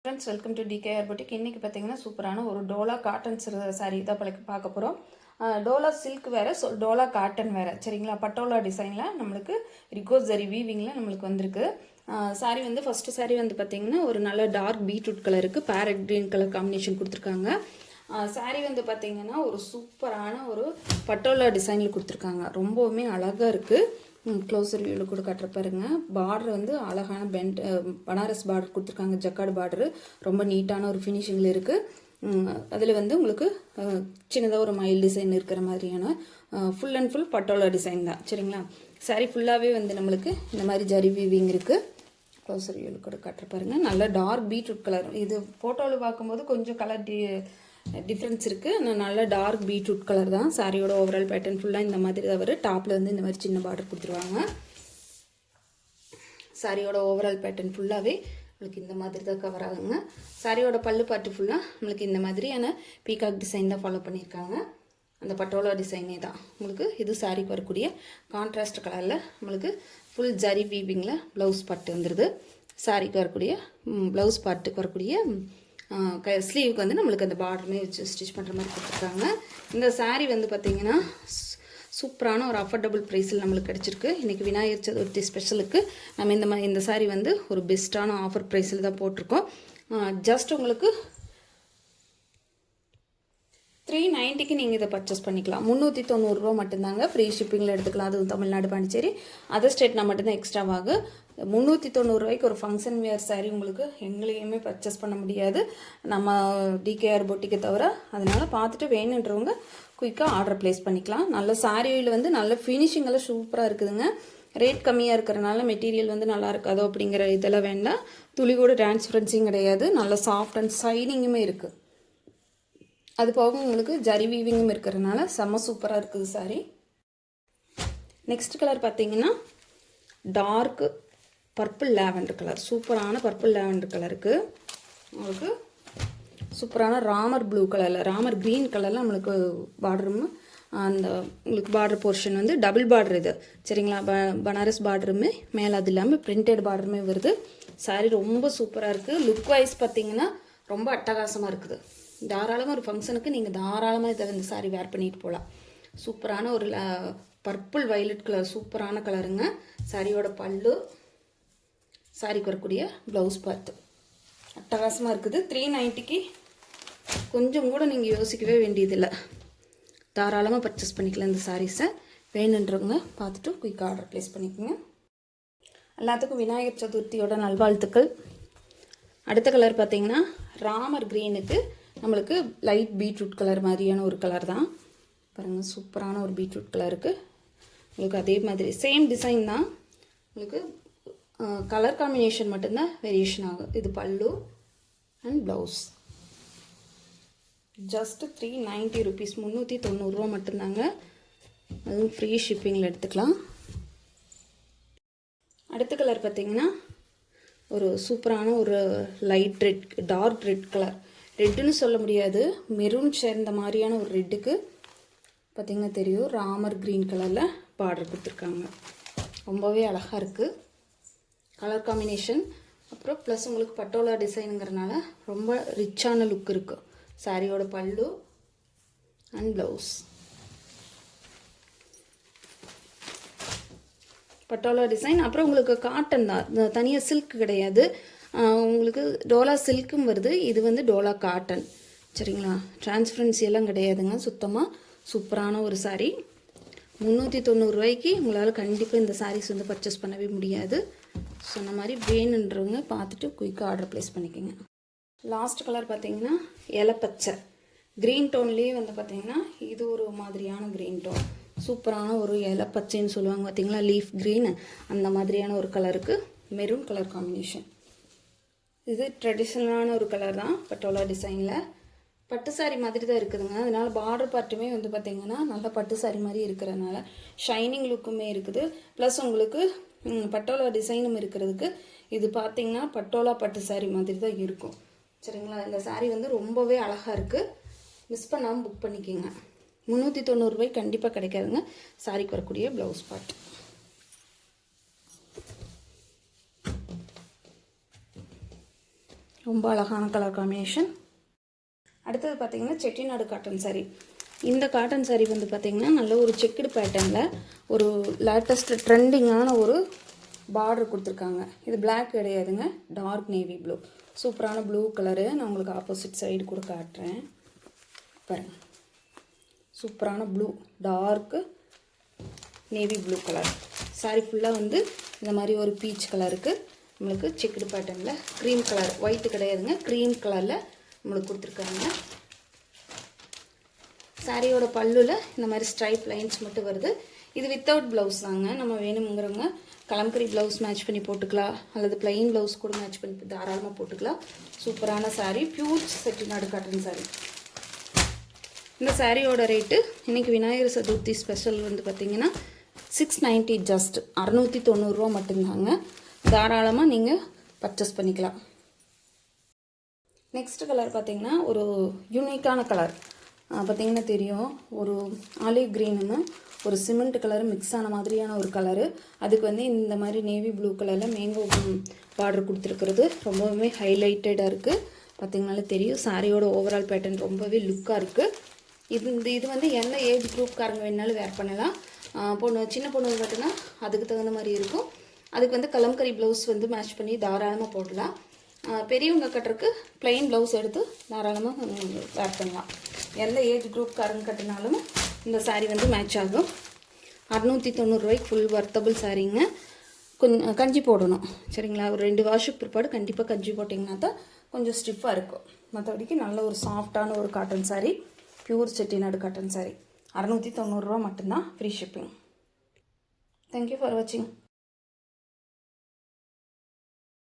Friends welcome to TKR boutique. இன்றைக்கி பார்த்தீங்கன்னா சூப்பரான ஒரு டோலா காட்டன் சாரீ தான் பார்க்க போகிறோம். டோலா சில்க் வேறு, டோலா காட்டன் வேறு, சரிங்களா? பட்டோலா டிசைனில் நம்மளுக்கு ரிகோஸ் ஜரி வீவிங்கில் நம்மளுக்கு வந்திருக்கு. சாரீ வந்து ஃபஸ்ட்டு சாரீ வந்து பார்த்திங்கன்னா ஒரு நல்ல டார்க் பீட்ரூட் கலருக்கு பேரட் க்ரீன் கலர் காம்பினேஷன் கொடுத்துருக்காங்க. சாரீ வந்து பார்த்திங்கன்னா ஒரு சூப்பரான ஒரு பட்டோலா டிசைனில் கொடுத்துருக்காங்க. ரொம்பவுமே அழகாக இருக்குது. க்ளோஸர் வியூவில் கூட கட்டுற பாருங்க. பார்டர் வந்து அழகான பனாரஸ் பார்டர் கொடுத்துருக்காங்க. ஜக்கார்டு பார்டரு ரொம்ப நீட்டான ஒரு ஃபினிஷிங்கில் இருக்குது. அதில் வந்து உங்களுக்கு சின்னதாக ஒரு மயில் டிசைன் இருக்கிற மாதிரியான full and full patola design தான், சரிங்களா? சாரீ ஃபுல்லாகவே வந்து நம்மளுக்கு இந்த மாதிரி ஜரி வீவிங் இருக்குது. க்ளோஸர் வியூவில் கூட கட்டுற பாருங்கள். நல்ல டார்க் பீட்ரூட் கலர். இது ஃபோட்டோவில் பார்க்கும்போது கொஞ்சம் கலர் டிஃப்ரென்ஸ் இருக்குது. ஆனால் நல்ல டார்க் பீட்ரூட் கலர் தான். சாரியோட ஓவரால் பேட்டர்ன் ஃபுல்லாக இந்த மாதிரி தான் வரும். டாப்பில் வந்து இந்த மாதிரி சின்ன பார்டர் கொடுத்துருவாங்க. சாரியோட ஓவரால் பேட்டர்ன் ஃபுல்லாகவே உங்களுக்கு இந்த மாதிரி தான் கவர் ஆகுங்க. சாரியோட பல்லு பாட்டு ஃபுல்லாக நம்மளுக்கு இந்த மாதிரியான பீகாக் டிசைன் தான் ஃபாலோ பண்ணியிருக்காங்க. அந்த பட்டோலா டிசைனே தான் உங்களுக்கு இது சாரிக்கு வரக்கூடிய கான்ட்ராஸ்ட் கலரில் நம்மளுக்கு ஃபுல் ஜரி வீவிங்கில் ப்ளவுஸ் பாட்டு வந்துடுது. சாரிக்கு வரக்கூடிய ப்ளவுஸ் பாட்டுக்கு வரக்கூடிய ஸ்லீவுக்கு வந்து நம்மளுக்கு அந்த பார்டருமே வச்சு ஸ்டிச் பண்ணுற மாதிரி கொடுத்துருக்காங்க. இந்த சாரீ வந்து பார்த்திங்கன்னா சூப்பரான ஒரு அஃபோர்டபுள் ப்ரைஸில் நம்மளுக்கு கிடச்சிருக்கு. இன்றைக்கி விநாயகர் சதுர்த்தி ஸ்பெஷலுக்கு நம்ம இந்த சாரீ வந்து ஒரு பெஸ்ட்டான ஆஃபர் ப்ரைஸில் தான் போட்டிருக்கோம். ஜஸ்ட் உங்களுக்கு 390க்கு நீங்கள் இதை பர்ச்சேஸ் பண்ணிக்கலாம். 390 ரூபா மட்டும்தாங்க. ஃப்ரீ ஷிப்பிங்கில் எடுத்துக்கலாம். அதுவும் தமிழ்நாடு, பாண்டிச்சேரி, அதர் ஸ்டேட்னா மட்டும்தான் எக்ஸ்ட்ராவாக. 390 ரூபாய்க்கு ஒரு ஃபங்க்ஷன் வேர் சாரீ உங்களுக்கு எங்களையுமே பர்ச்சேஸ் பண்ண முடியாது, நம்ம டிகேஆர் பொட்டிக்கை தவிர. அதனால் பார்த்துட்டு வேணுன்றவங்க குயிக்காக ஆர்டர் ப்ளேஸ் பண்ணிக்கலாம். நல்ல சாரியில் வந்து நல்ல ஃபினிஷிங்கெல்லாம் சூப்பராக இருக்குதுங்க. ரேட் கம்மியாக இருக்கிறனால மெட்டீரியல் வந்து நல்லா இருக்காதோ அப்படிங்கிற இதெல்லாம் வேண்டாம். துளி கூட டிரான்ஸ்பரன்சியும் கிடையாது. நல்ல சாஃப்ட் அண்ட் ஷைனிங்குமே இருக்குது. அது போக உங்களுக்கு ஜரி வீவிங்கும் இருக்கிறதுனால செம்ம சூப்பராக இருக்குது சாரீ. நெக்ஸ்ட் கலர் பார்த்தீங்கன்னா டார்க்கு பர்பிள் லேவெண்டர் கலர். சூப்பரான பர்பிள் லேவெண்டர் கலருக்கு உங்களுக்கு சூப்பரான ராமர் ப்ளூ கலரில், ராமர் க்ரீன் கலரில் நம்மளுக்கு பார்டரும் அந்த உங்களுக்கு பார்டர் போர்ஷன் வந்து டபுள் பார்டர் இது, சரிங்களா? பனாரஸ் பார்டருமே மேலே அது இல்லாமல் பிரிண்டட் பார்டருமே வருது. சாரீ ரொம்ப சூப்பராக இருக்குது. லுக் வைஸ் பார்த்தீங்கன்னா ரொம்ப அட்டகாசமாக இருக்குது. தாராளமாக ஒரு ஃபங்க்ஷனுக்கு நீங்கள் தாராளமாக இதை இந்த சாரீ வேர் பண்ணிட்டு போகலாம். சூப்பரான ஒரு பர்பிள் வயலட் கலர், சூப்பரான கலருங்க. சாரியோட பல்லு, சாரிக்கு வரக்கூடிய ப்ளவுஸ் பார்த்து அட்டகாசமாக இருக்குது. 390க்கு கொஞ்சம் கூட நீங்கள் யோசிக்கவே வேண்டியதில்லை. தாராளமாக பர்ச்சேஸ் பண்ணிக்கலாம் இந்த சாரீஸை. வேணுன்றவங்க பார்த்துட்டு குயிக்காக ஆர்டர் ப்ளேஸ் பண்ணிக்கோங்க. எல்லாத்துக்கும் விநாயகர் சதுர்த்தியோட நல்வாழ்த்துக்கள். அடுத்த கலர் பார்த்தீங்கன்னா ராமர் க்ரீனுக்கு நம்மளுக்கு லைட் பீட்ரூட் கலர் மாதிரியான ஒரு கலர் தான் பாருங்கள். சூப்பரான ஒரு பீட்ரூட் கலருக்கு உங்களுக்கு அதே மாதிரி சேம் டிசைன் தான். உங்களுக்கு கலர் காம்பினேஷன் மட்டும்தான் வேரியேஷன் ஆகும். இது பல்லு அண்ட் ப்ளவுஸ். ஜஸ்ட் 390 ருபீஸ், 390 ரூபா மட்டும்தாங்க. அதுவும் ஃப்ரீ ஷிப்பிங்கில் எடுத்துக்கலாம். அடுத்த கலர் பார்த்திங்கன்னா ஒரு சூப்பரான ஒரு light red, dark red colour. ரெட்டுன்னு சொல்ல முடியாது, மெரூன் சேர்ந்த மாதிரியான ஒரு ரெட்டுக்கு பார்த்திங்கன்னா தெரியும். ராமர் க்ரீன் கலரில் பார்டர் கொடுத்துருக்காங்க. ரொம்பவே அழகாக இருக்குது கலர் காம்பினேஷன். அப்புறம் ப்ளஸ் உங்களுக்கு பட்டோலா டிசைனுங்கிறனால ரொம்ப ரிச்சான லுக் இருக்குது. சாரியோட பல்லு அண்ட் ப்ளவுஸ். பட்டோலா டிசைன். அப்புறம் உங்களுக்கு காட்டன் தான், தனியாக சில்க் கிடையாது. உங்களுக்கு டோலா சில்க்கும் வருது. இது வந்து டோலா காட்டன், சரிங்களா? டிரான்ஸ்பரன்சி எல்லாம் கிடையாதுங்க. சுத்தமாக சூப்பரான ஒரு சாரீ. 390 ரூபாய்க்கு உங்களால் கண்டிப்பாக இந்த சாரீஸ் வந்து பர்ச்சேஸ் பண்ணவே முடியாது. சொன்ன மாதிரி வேணுன்றவங்க பார்த்துட்டு குயிக்காக ஆர்டர் ப்ளேஸ் பண்ணிக்கோங்க. லாஸ்ட் கலர் பார்த்தீங்கன்னா இலப்பச்சை க்ரீன் டோன்லேயே வந்து பார்த்திங்கன்னா இது ஒரு மாதிரியான க்ரீன் டோன். சூப்பரான ஒரு இலப்பச்சைன்னு சொல்லுவாங்க பார்த்தீங்களா, லீஃப் க்ரீன், அந்த மாதிரியான ஒரு கலருக்கு மெரூன் கலர் காம்பினேஷன். இது ட்ரெடிஷ்னலான ஒரு கலர் தான். பட்டோலா டிசைனில் பட்டு சாரி மாதிரி தான் இருக்குதுங்க. அதனால் பார்டர் பார்ட்டுமே வந்து பார்த்திங்கன்னா நல்லா பட்டு சாரி மாதிரி இருக்கிறதுனால ஷைனிங் லுக்குமே இருக்குது. ப்ளஸ் உங்களுக்கு பட்டோலா டிசைனும் இருக்கிறதுக்கு இது பார்த்திங்கன்னா பட்டோலா பட்டு சாரி மாதிரி தான் இருக்கும், சரிங்களா? இந்த சாரீ வந்து ரொம்பவே அழகாக இருக்குது. மிஸ் பண்ணாமல் புக் பண்ணிக்கோங்க. 390 ரூபாய் கண்டிப்பாக கிடைக்காதுங்க. சாரிக்கு வரக்கூடிய ப்ளவுஸ் பார்ட். ரொம்ப அழகான கலர் காம்பினேஷன். அடுத்தது பார்த்திங்கன்னா செட்டிநாடு காட்டன் சாரீ. இந்த காட்டன் சாரீ வந்து பார்த்திங்கன்னா நல்ல ஒரு செக்குடு பேட்டர்னில் ஒரு லேட்டஸ்ட் ட்ரெண்டிங்கான ஒரு பார்டர் கொடுத்துருக்காங்க. இது பிளாக் கிடையாதுங்க, டார்க் நேவி ப்ளூ. சூப்பரான ப்ளூ கலரு. நான் உங்களுக்கு ஆப்போசிட் சைடு கூட காட்டுறேன் பாருங்கள். சூப்பரான blue, torque navy blue colour. Sari ஃபுல்லாக வந்து இந்த மாதிரி ஒரு பீச் கலருக்கு நம்மளுக்கு செக்குடு பேட்டர்னில் க்ரீம் கலர், ஒயிட்டு கிடையாதுங்க, க்ரீம் கலரில் நம்மளுக்கு கொடுத்துருக்காங்க. சாரியோட பல்லுவில் இந்த மாதிரி ஸ்ட்ரைப் லைன்ஸ் மட்டும் வருது. இது வித்தவுட் ப்ளவுஸ் தாங்க. நம்ம வேணுங்கிறவங்க கலம்கரி ப்ளவுஸ் மேட்ச் பண்ணி போட்டுக்கலாம், அல்லது பிளெயின் ப்ளவுஸ் கூட மேட்ச் பண்ணி தாராளமாக போட்டுக்கலாம். சூப்பரான சாரீ, பியூர் செட்டிநாடு காட்டன் சாரீ. இந்த சாரியோட ரேட்டு இன்றைக்கி விநாயகர் சதுர்த்தி ஸ்பெஷல் வந்து பார்த்திங்கன்னா 690, ஜஸ்ட் 690 ரூபா மட்டும்தாங்க. தாராளமாக நீங்கள் பர்ச்சேஸ் பண்ணிக்கலாம். நெக்ஸ்ட் கலர் பார்த்திங்கன்னா ஒரு யூனிக்கான கலர். பார்த்திங்கன்னா தெரியும், ஒரு ஆலிவ் க்ரீனுன்னு ஒரு சிமெண்ட் கலரு மிக்ஸ் ஆன மாதிரியான ஒரு கலரு. அதுக்கு வந்து இந்த மாதிரி நேவி ப்ளூ கலரில் மேங்கோ பார்டர் கொடுத்துருக்கிறது ரொம்பவுமே ஹைலைட்டடாக இருக்குது. பார்த்திங்கனாலே தெரியும், சாரியோட ஓவரால் பேட்டர்ன் ரொம்பவே லுக்காக இருக்குது. இது வந்து என்ன ஏஜ் குரூப்காரங்க வேணாலும் வேர் பண்ணலாம். சின்ன பொண்ணு பார்த்தீங்கன்னா அதுக்கு தகுந்த மாதிரி இருக்கும். அதுக்கு வந்து கலம்கரி ப்ளவுஸ் வந்து மேட்ச் பண்ணி தாராளமாக போடலாம். பெரியவங்க கட்டுறதுக்கு பிளெயின் ப்ளவுஸ் எடுத்து தாராளமாக வேர் பண்ணலாம். எந்த ஏஜ் குரூப்காரங்க கட்டினாலும் இந்த சாரீ வந்து மேட்ச் ஆகும். 690 ரூபாய்க்கு ஃபுல் வர்த்தபிள் சாரீங்க. கொஞ்சம் கஞ்சி போடணும் சரிங்களா. ஒரு 2 வாஷுக்கு பிற்பாடு கண்டிப்பாக கஞ்சி போட்டிங்கன்னா தான் கொஞ்சம் ஸ்டிஃபாக இருக்கும். மற்றபடிக்கு நல்ல ஒரு சாஃப்டான ஒரு cotton sari, pure Chettinad cotton sari. 690 ரூபா மட்டும்தான், ஃப்ரீ ஷிப்பிங். தேங்க்யூ ஃபார் வாட்சிங்.